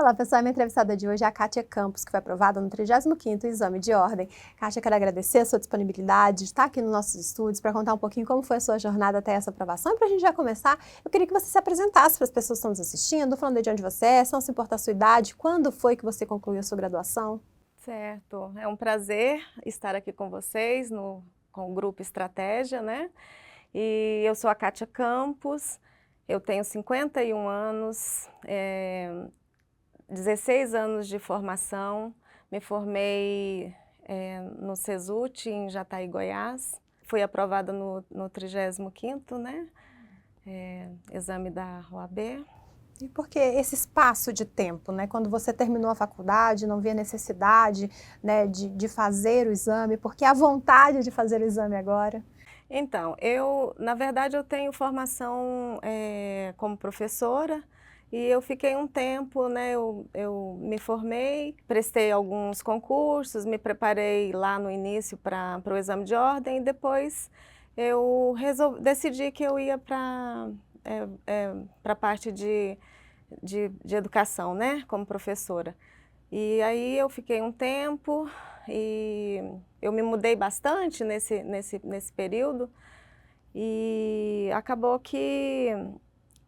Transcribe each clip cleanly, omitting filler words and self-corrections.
Olá, pessoal. A minha entrevistada de hoje é a Kátia Campos, que foi aprovada no 35º Exame de Ordem. Kátia, quero agradecer a sua disponibilidade de estar aqui nos nossos estúdios para contar um pouquinho como foi a sua jornada até essa aprovação. E para a gente já começar, eu queria que você se apresentasse para as pessoas que estão nos assistindo, falando de onde você é, se não se importa a sua idade, quando foi que você concluiu a sua graduação? Certo, é um prazer estar aqui com vocês com o Grupo Estratégia, né? E eu sou a Kátia Campos, eu tenho 51 anos, 16 anos de formação, me formei no CESUT, em Jataí, Goiás. Fui aprovada no 35º, né? Exame da OAB. E por que esse espaço de tempo, né? Quando você terminou a faculdade, não via necessidade, né, de fazer o exame, por que a vontade de fazer o exame agora? Então, na verdade, eu tenho formação como professora e eu fiquei um tempo, né, eu me formei, prestei alguns concursos, me preparei lá no início para o exame de ordem e depois eu decidi que eu ia para a parte de educação, né, como professora. E aí eu fiquei um tempo e eu me mudei bastante nesse período e acabou que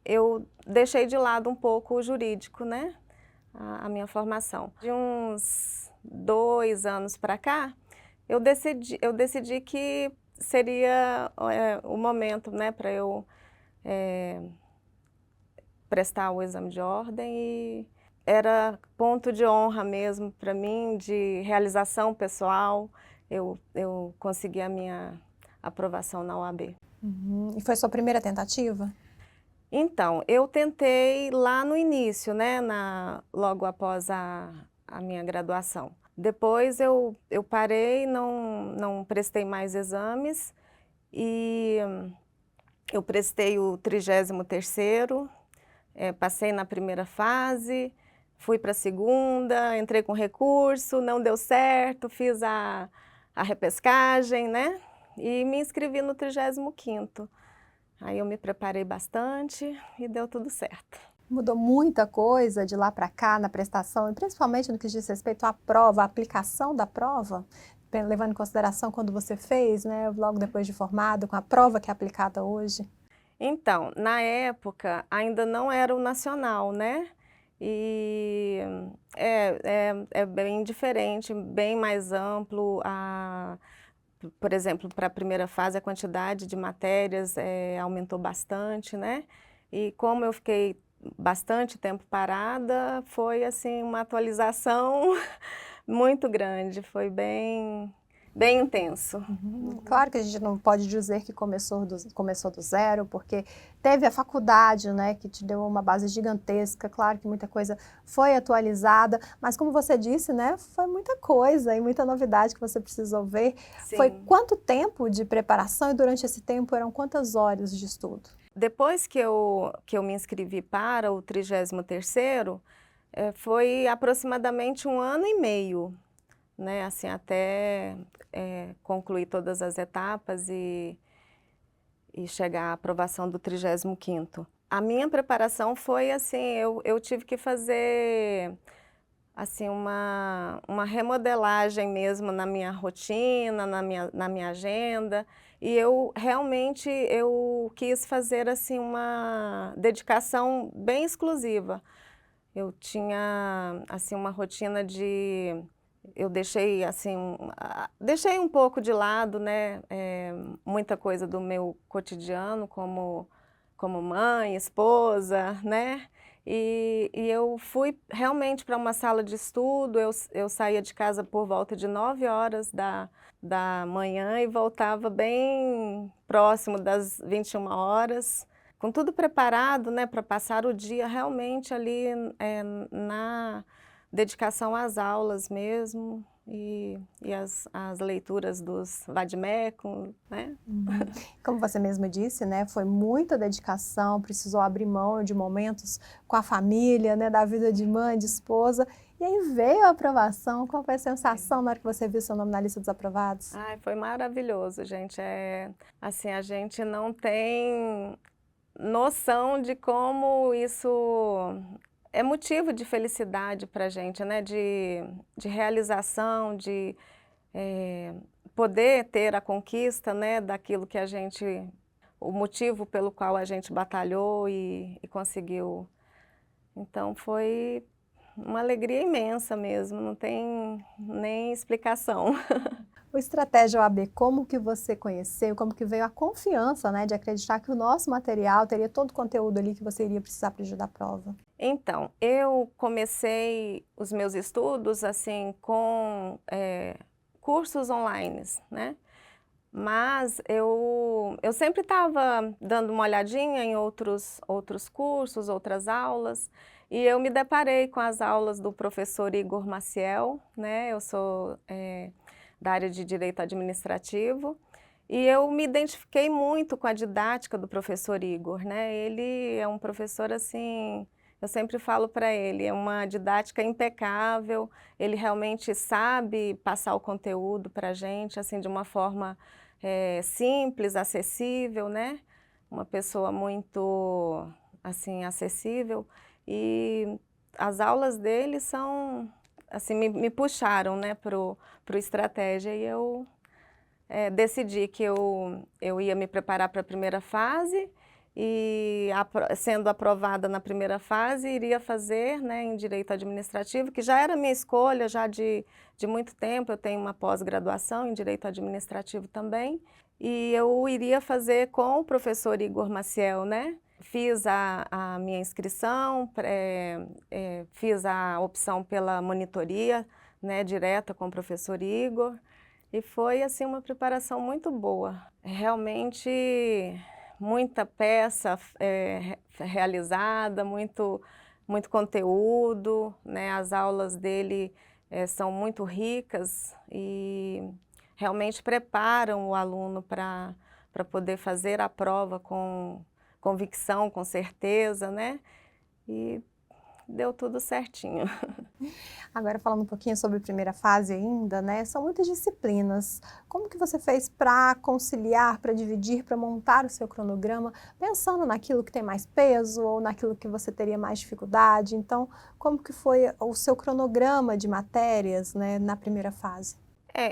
eu deixei de lado um pouco o jurídico, né? A minha formação. De uns 2 anos para cá, eu decidi que seria o momento, né, para eu prestar o exame de ordem e era ponto de honra mesmo para mim, de realização pessoal. Eu consegui a minha aprovação na OAB. E foi sua primeira tentativa? Então, eu tentei lá no início, né, logo após a minha graduação. Depois eu parei, não prestei mais exames e eu prestei o 33º, passei na primeira fase, fui para a segunda, entrei com recurso, não deu certo, fiz a repescagem, né? E me inscrevi no 35º. Aí eu me preparei bastante e deu tudo certo. Mudou muita coisa de lá para cá na prestação, e principalmente no que diz respeito à prova, à aplicação da prova, levando em consideração quando você fez, né, logo depois de formado, com a prova que é aplicada hoje? Então, na época, ainda não era o nacional, né? E é bem diferente, bem mais amplo. Por exemplo, para a primeira fase, a quantidade de matérias aumentou bastante, né? E como eu fiquei bastante tempo parada, foi assim uma atualização muito grande, foi bem intenso. Claro que a gente não pode dizer que começou do zero, porque teve a faculdade, né, que te deu uma base gigantesca. Claro que muita coisa foi atualizada, mas como você disse, né, foi muita coisa e muita novidade que você precisou ver. Foi Sim. quanto tempo de preparação e durante esse tempo eram quantas horas de estudo? Depois que eu me inscrevi para o 33º, foi aproximadamente 1 ano e meio, né, assim, até concluir todas as etapas e chegar à aprovação do 35º. A minha preparação foi assim, eu tive que fazer assim, uma remodelagem mesmo na minha rotina, na minha agenda, e eu realmente eu quis fazer assim uma dedicação bem exclusiva. Eu tinha assim uma rotina eu deixei assim, deixei um pouco de lado, né, muita coisa do meu cotidiano como mãe, esposa, né? E eu fui realmente para uma sala de estudo, eu saía de casa por volta de 9 horas da manhã e voltava bem próximo das 21 horas, com tudo preparado, né, para passar o dia realmente ali na dedicação às aulas mesmo e as leituras dos vade-mecum, né? Como você mesma disse, né, foi muita dedicação, precisou abrir mão de momentos com a família, né, da vida de mãe, de esposa, e aí veio a aprovação. Qual foi a sensação na hora que você viu seu nome na lista dos aprovados? Ai, foi maravilhoso, gente. Assim, a gente não tem noção de como isso é motivo de felicidade para a gente, né? De realização, de poder ter a conquista, né, daquilo que a gente, o motivo pelo qual a gente batalhou e conseguiu. Então foi uma alegria imensa mesmo, não tem nem explicação. O Estratégia OAB, como que você conheceu, como que veio a confiança, né, de acreditar que o nosso material teria todo o conteúdo ali que você iria precisar para o dia da prova? Então, eu comecei os meus estudos assim com cursos online, né? Mas eu sempre estava dando uma olhadinha em outros cursos, outras aulas, e eu me deparei com as aulas do professor Igor Maciel, né? Eu sou da área de Direito Administrativo, e eu me identifiquei muito com a didática do professor Igor, né? Ele é um professor assim, eu sempre falo para ele, é uma didática impecável, ele realmente sabe passar o conteúdo para a gente, assim, de uma forma simples, acessível, né? Uma pessoa muito, assim, acessível. E as aulas dele são, assim, me puxaram, né, pro Estratégia, e eu decidi que eu ia me preparar para a primeira fase, e sendo aprovada na primeira fase, iria fazer, né, em Direito Administrativo, que já era minha escolha já de muito tempo. Eu tenho uma pós-graduação em Direito Administrativo também, e eu iria fazer com o professor Igor Maciel, né? Fiz a minha inscrição, fiz a opção pela monitoria, né, direta com o professor Igor, e foi assim uma preparação muito boa. Realmente muita peça realizada, muito conteúdo, né? As aulas dele são muito ricas e realmente preparam o aluno para poder fazer a prova com convicção, com certeza, né? E deu tudo certinho. Agora falando um pouquinho sobre a primeira fase ainda, né, são muitas disciplinas. Como que você fez para conciliar, para dividir, para montar o seu cronograma, pensando naquilo que tem mais peso ou naquilo que você teria mais dificuldade? Então, como que foi o seu cronograma de matérias, né, na primeira fase?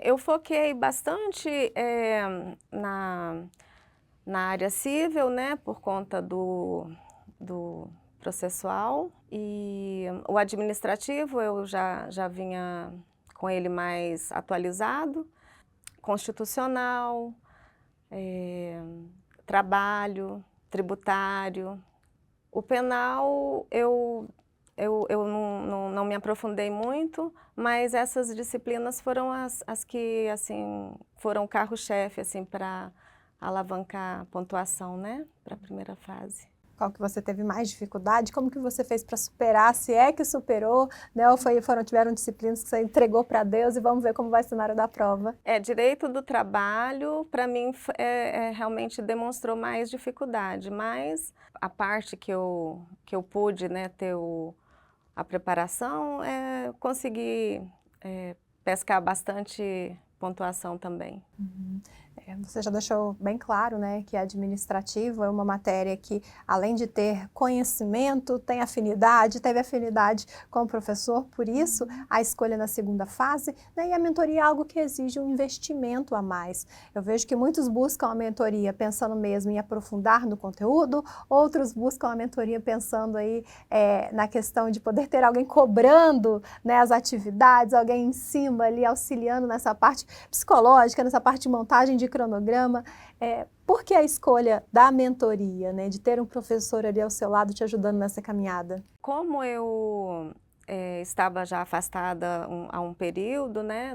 Eu foquei bastante na área civil, né, por conta do processual, e o administrativo eu já vinha com ele mais atualizado, constitucional, trabalho, tributário. O penal eu não me aprofundei muito, mas essas disciplinas foram as que assim, foram o carro-chefe assim, para alavancar a pontuação, né, para a primeira fase. Qual que você teve mais dificuldade? Como que você fez para superar? Se é que superou, né? Ou tiveram disciplinas que você entregou para Deus e vamos ver como vai ser na hora da prova? Direito do trabalho, para mim, realmente demonstrou mais dificuldade, mas a parte que eu pude, né, ter a preparação, consegui pescar bastante pontuação também. Uhum. Você já deixou bem claro, né, que administrativo é uma matéria que, além de ter conhecimento, tem afinidade, teve afinidade com o professor, por isso a escolha na segunda fase, né, e a mentoria é algo que exige um investimento a mais. Eu vejo que muitos buscam a mentoria pensando mesmo em aprofundar no conteúdo, outros buscam a mentoria pensando aí na questão de poder ter alguém cobrando, né, as atividades, alguém em cima ali auxiliando nessa parte psicológica, nessa parte de montagem de cronograma. Por que a escolha da mentoria, né, de ter um professor ali ao seu lado te ajudando nessa caminhada? Como eu estava já afastada há um período, né,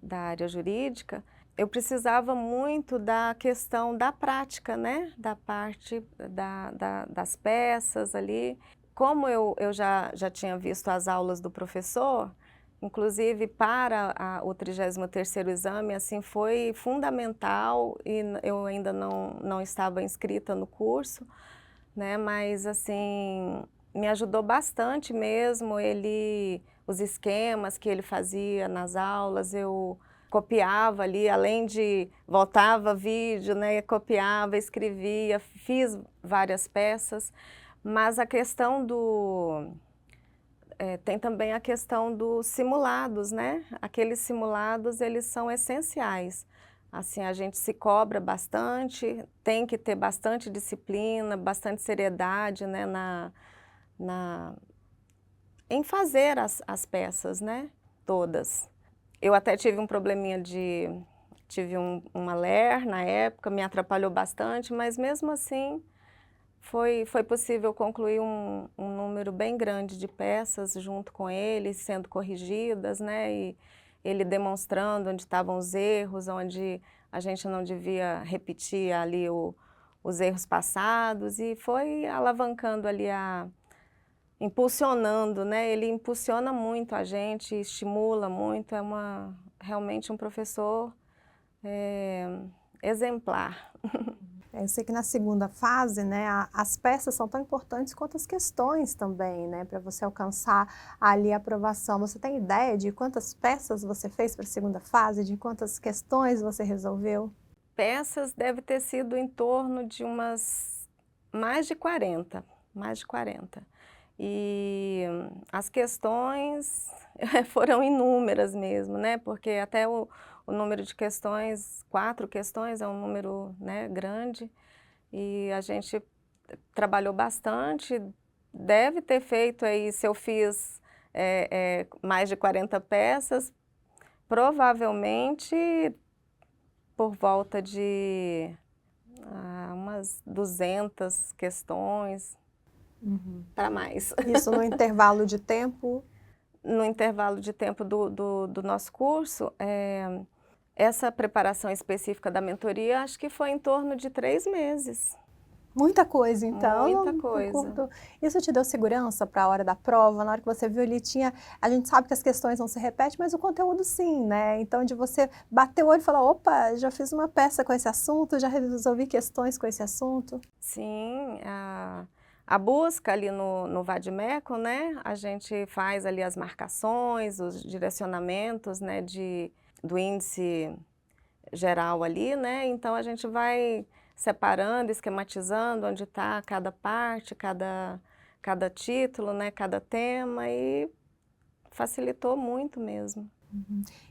da área jurídica, eu precisava muito da questão da prática, né, da parte das peças ali. Como eu já tinha visto as aulas do professor, inclusive para o 33º exame, assim, foi fundamental, e eu ainda não estava inscrita no curso, né, mas assim, me ajudou bastante mesmo, os esquemas que ele fazia nas aulas, eu copiava ali, além de voltava vídeo, né, copiava, escrevia, fiz várias peças, Mas a questão tem também a questão dos simulados, né? Aqueles simulados, eles são essenciais. Assim, a gente se cobra bastante, tem que ter bastante disciplina, bastante seriedade, né, em fazer as peças, né? Todas. Eu até tive um probleminha tive uma LER na época, me atrapalhou bastante, mas mesmo assim foi possível concluir um número bem grande de peças junto com ele, sendo corrigidas, né? E ele demonstrando onde estavam os erros, onde a gente não devia repetir ali os erros passados, e foi alavancando ali impulsionando, né? Ele impulsiona muito a gente, estimula muito, realmente um professor exemplar. Eu sei que na segunda fase, né, as peças são tão importantes quanto as questões também, né, para você alcançar ali a aprovação. Você tem ideia de quantas peças você fez para a segunda fase, de quantas questões você resolveu? Peças deve ter sido em torno de umas mais de 40, mais de 40. E as questões foram inúmeras mesmo, né, porque até o número de questões, 4 questões, é um número, né, grande, e a gente trabalhou bastante. Deve ter feito aí, se eu fiz mais de 40 peças, provavelmente por volta de umas 200 questões, para mais. Isso no intervalo de tempo? No intervalo de tempo do nosso curso, essa preparação específica da mentoria, acho que foi em torno de 3 meses. Muita coisa, então. Muita No coisa. curto. Isso te deu segurança para a hora da prova? Na hora que você viu ali, a gente sabe que as questões não se repetem, mas o conteúdo sim, né? Então, de você bater o olho e falar, opa, já fiz uma peça com esse assunto, já resolvi questões com esse assunto. Sim, a busca ali no Vadimeco, né, a gente faz ali as marcações, os direcionamentos, né, do índice geral ali, né, então a gente vai separando, esquematizando onde está cada parte, cada título, né, cada tema, e facilitou muito mesmo.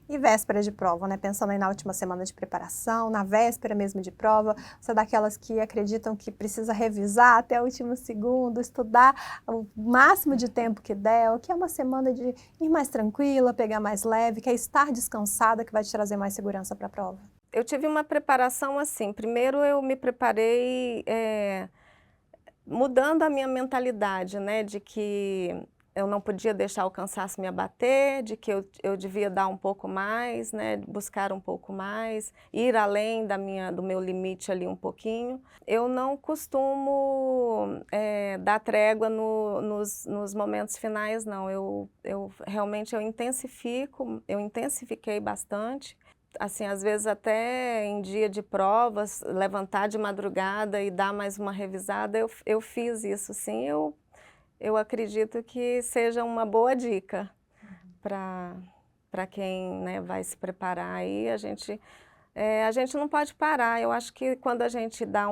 E véspera de prova, né? Pensando aí na última semana de preparação, na véspera mesmo de prova, você é daquelas que acreditam que precisa revisar até o último segundo, estudar o máximo de tempo que der, ou que é uma semana de ir mais tranquila, pegar mais leve, que é estar descansada que vai te trazer mais segurança para a prova? Eu tive uma preparação assim, primeiro eu me preparei mudando a minha mentalidade, né, de que eu não podia deixar o cansaço me abater, de que eu devia dar um pouco mais, né, buscar um pouco mais, ir além do meu limite ali um pouquinho. Eu não costumo dar trégua nos momentos finais, não. Realmente eu intensifiquei bastante. Assim, às vezes até em dia de provas, levantar de madrugada e dar mais uma revisada, eu fiz isso, sim. Eu acredito que seja uma boa dica para quem, né, vai se preparar aí. A gente não pode parar. Eu acho que quando a gente dá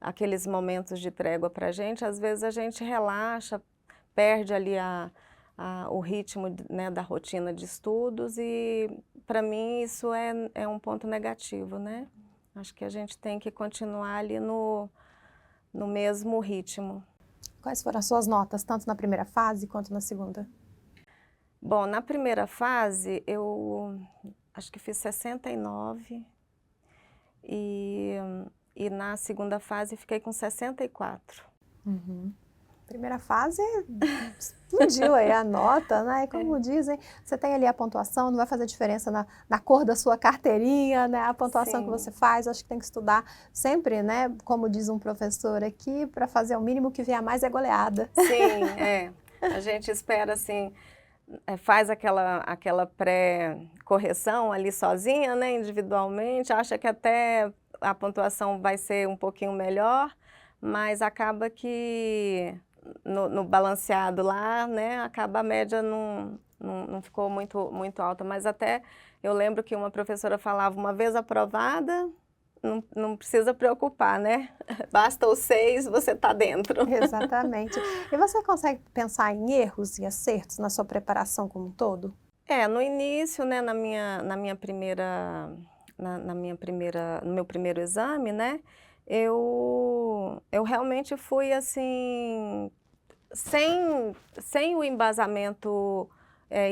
aqueles momentos de trégua para a gente, às vezes a gente relaxa, perde ali o ritmo, né, da rotina de estudos, e para mim isso é um ponto negativo, né? Acho que a gente tem que continuar ali no mesmo ritmo. Quais foram as suas notas, tanto na primeira fase quanto na segunda? Bom, na primeira fase eu acho que fiz 69 e na segunda fase fiquei com 64. Primeira fase, explodiu aí a nota, né? E como dizem, você tem ali a pontuação, não vai fazer diferença na cor da sua carteirinha, né? A pontuação Sim. que você faz, acho que tem que estudar sempre, né? Como diz um professor aqui, para fazer o mínimo, que vier a mais é goleada. Sim, a gente espera assim, faz aquela pré-correção ali sozinha, né, individualmente, acha que até a pontuação vai ser um pouquinho melhor, mas acaba que no balanceado lá, né, acaba a média não ficou muito alta, mas até eu lembro que uma professora falava, uma vez aprovada, não precisa preocupar, né? Basta os 6, você está dentro. Exatamente. E você consegue pensar em erros e acertos na sua preparação como um todo? No início, né, no meu primeiro exame, né, eu realmente fui assim, sem o embasamento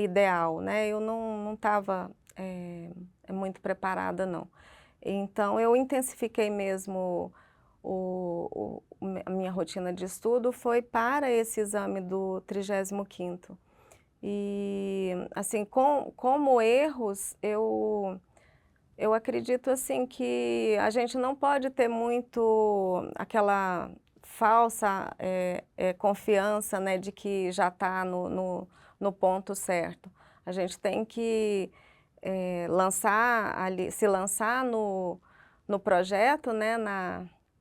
ideal, né, eu não estava muito preparada, não. Então, eu intensifiquei mesmo a minha rotina de estudo, foi para esse exame do 35º. E, assim, como erros, eu acredito, assim, que a gente não pode ter muito aquela falsa confiança, né, de que já está no ponto certo. A gente tem que se lançar no projeto, né,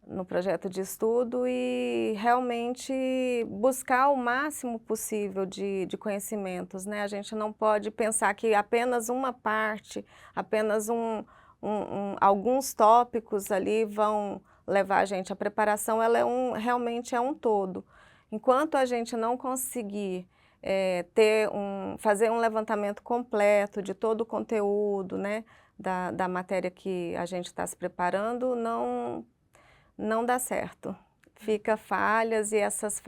no projeto de estudo e realmente buscar o máximo possível de conhecimentos, né? A gente não pode pensar que apenas uma parte, apenas alguns tópicos ali vão levar a gente. A preparação, ela realmente é um todo. Enquanto a gente não conseguir fazer um levantamento completo de todo o conteúdo, né, da matéria que a gente está se preparando, não dá certo. Fica falhas e essas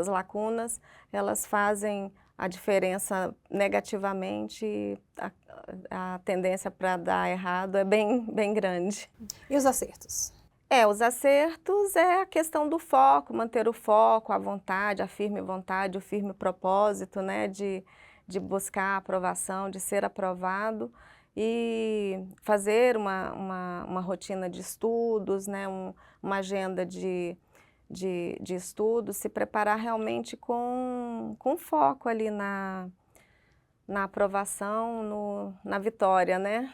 lacunas, elas fazem a diferença negativamente e a tendência para dar errado é bem grande. E os acertos? Os acertos é a questão do foco, manter o foco, a vontade, a firme vontade, o firme propósito, né, de buscar a aprovação, de ser aprovado e fazer uma rotina de estudos, né, uma agenda de estudos, se preparar realmente com foco ali na aprovação, na vitória, né?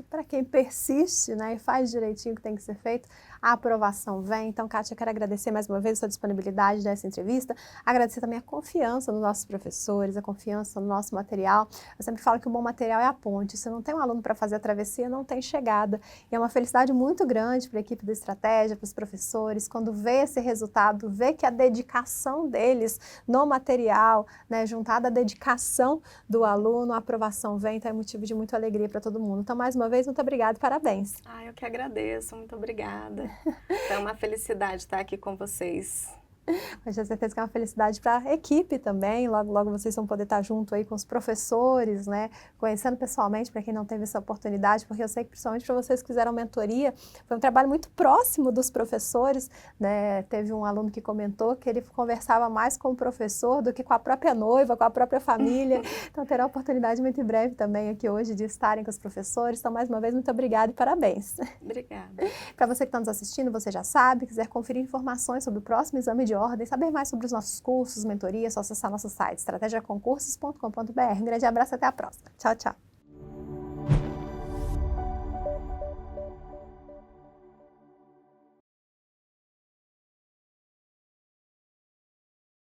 Para quem persiste, né, e faz direitinho o que tem que ser feito, a aprovação vem. Então, Kátia, eu quero agradecer mais uma vez a sua disponibilidade dessa entrevista, agradecer também a confiança nos nossos professores, a confiança no nosso material. Eu sempre falo que o bom material é a ponte. Se não tem um aluno para fazer a travessia, não tem chegada. E é uma felicidade muito grande para a equipe da Estratégia, para os professores, quando vê esse resultado, vê que a dedicação deles no material, né, juntada à dedicação do aluno, a aprovação vem, então é motivo de muita alegria para todo mundo. Então, mais uma vez, muito obrigada e parabéns. Eu que agradeço, muito obrigada. É uma felicidade estar aqui com vocês. Eu tenho certeza que é uma felicidade para a equipe também, logo, logo vocês vão poder estar junto aí com os professores, né, conhecendo pessoalmente, para quem não teve essa oportunidade, porque eu sei que principalmente para vocês que fizeram mentoria, foi um trabalho muito próximo dos professores, né, teve um aluno que comentou que ele conversava mais com o professor do que com a própria noiva, com a própria família, então terá a oportunidade muito em breve também aqui hoje de estarem com os professores, então mais uma vez muito obrigada e parabéns. Obrigada. Para você que está nos assistindo, você já sabe, quiser conferir informações sobre o próximo exame de ordem, saber mais sobre os nossos cursos, mentorias, é só acessar nosso site estrategiaconcursos.com.br. Um grande abraço e até a próxima. Tchau, tchau.